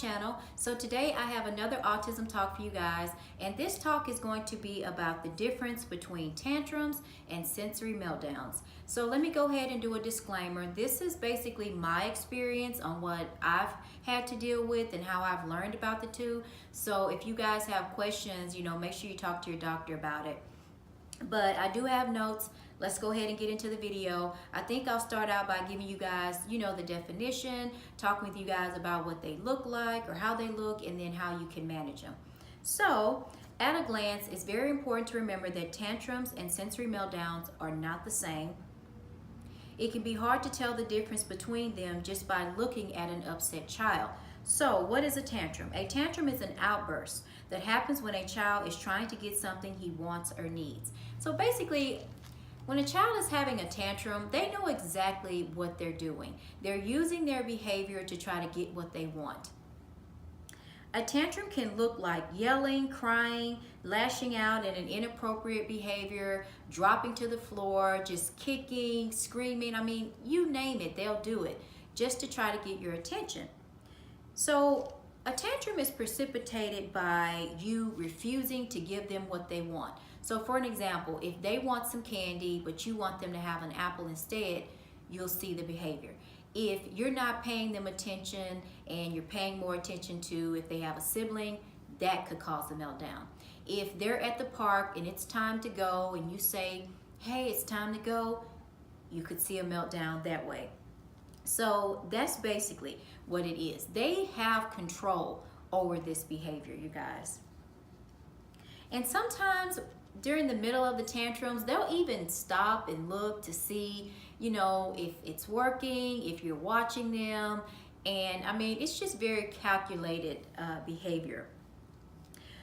channel. So today I have another autism talk for you guys, and this talk is going to be about the difference between tantrums and sensory meltdowns. So let me go ahead and do a disclaimer. This is basically my experience on what I've had to deal with and how I've learned about the two. So if you guys have questions, make sure you talk to your doctor about it. But I do have notes. Let's go ahead and get into the video. I think I'll start out by giving you guys, the definition, talking with you guys about what they look like or how they look, and then how you can manage them. So, at a glance, it's very important to remember that tantrums and sensory meltdowns are not the same. It can be hard to tell the difference between them just by looking at an upset child. So, what is a tantrum? A tantrum is an outburst that happens when a child is trying to get something he wants or needs. So basically, when a child is having a tantrum, they know exactly what they're doing. They're using their behavior to try to get what they want. A tantrum can look like yelling, crying, lashing out in an inappropriate behavior, dropping to the floor, just kicking, screaming. I mean, you name it, they'll do it just to try to get your attention. So a tantrum is precipitated by you refusing to give them what they want. So for an example, if they want some candy, but you want them to have an apple instead, you'll see the behavior. If you're not paying them attention and you're paying more attention to if they have a sibling, that could cause a meltdown. If they're at the park and it's time to go and you say, hey, it's time to go, you could see a meltdown that way. So that's basically what it is. They have control over this behavior, you guys. And sometimes during the middle of the tantrums, they'll even stop and look to see, if it's working, if you're watching them. And I mean, it's just very calculated behavior.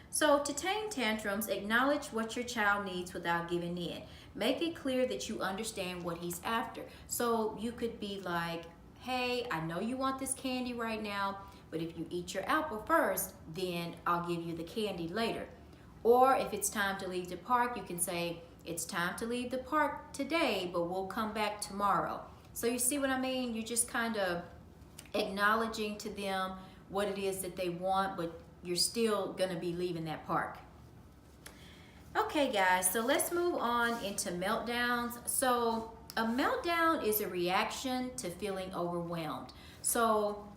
So to tame tantrums, acknowledge what your child needs without giving in. Make it clear that you understand what he's after. So you could be like, hey, I know you want this candy right now, but if you eat your apple first, then I'll give you the candy later. Or if it's time to leave the park, you can say, it's time to leave the park today, but we'll come back tomorrow. So you see what I mean? You're just kind of acknowledging to them what it is that they want, but you're still gonna be leaving that park. Okay guys, so let's move on into meltdowns. So a meltdown is a reaction to feeling overwhelmed. So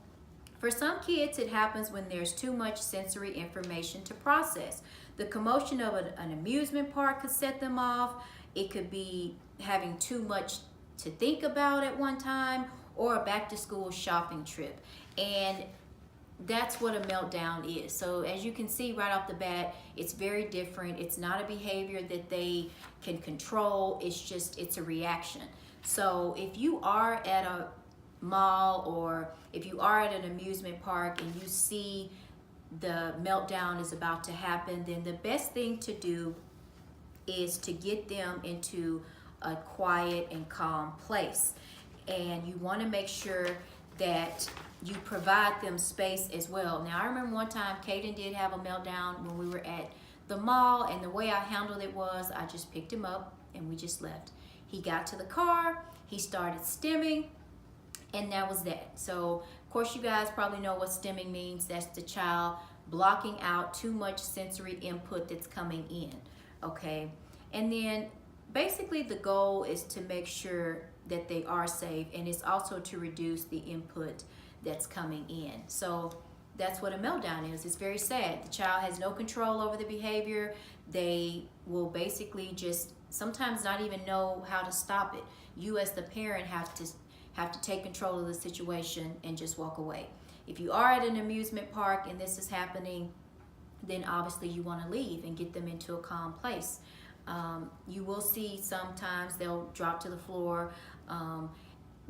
for some kids, it happens when there's too much sensory information to process. The commotion of an amusement park could set them off. It could be having too much to think about at one time, or a back to school shopping trip. And that's what a meltdown is. So as you can see right off the bat, it's very different. It's not a behavior that they can control. It's a reaction. So if you are at a mall or if you are at an amusement park and you see the meltdown is about to happen, then the best thing to do is to get them into a quiet and calm place. And you want to make sure that you provide them space as well. Now, I remember one time Caden did have a meltdown when we were at the mall, and the way I handled it was I just picked him up and we just left. He got to the car, he started stimming, and that was that. So, of course, you guys probably know what stimming means. That's the child blocking out too much sensory input that's coming in, okay? And then basically the goal is to make sure that they are safe, and it's also to reduce the input that's coming in. So that's what a meltdown is. It's very sad. The child has no control over the behavior. They will basically just sometimes not even know how to stop it. You as the parent have to take control of the situation and just walk away. If you are at an amusement park and this is happening, then obviously you want to leave and get them into a calm place. You will see sometimes they'll drop to the floor,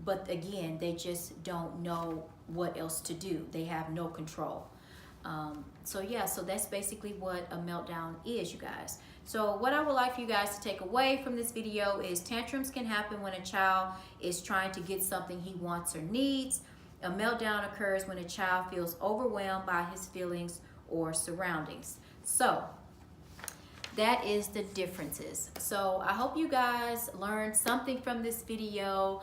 but again, they just don't know what else to do. They have no control. So that's basically what a meltdown is, you guys. So what I would like for you guys to take away from this video is tantrums can happen when a child is trying to get something he wants or needs. A meltdown occurs when a child feels overwhelmed by his feelings or surroundings. So that is the differences. So I hope you guys learned something from this video.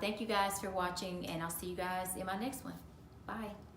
Thank you guys for watching, and I'll see you guys in my next one. Bye.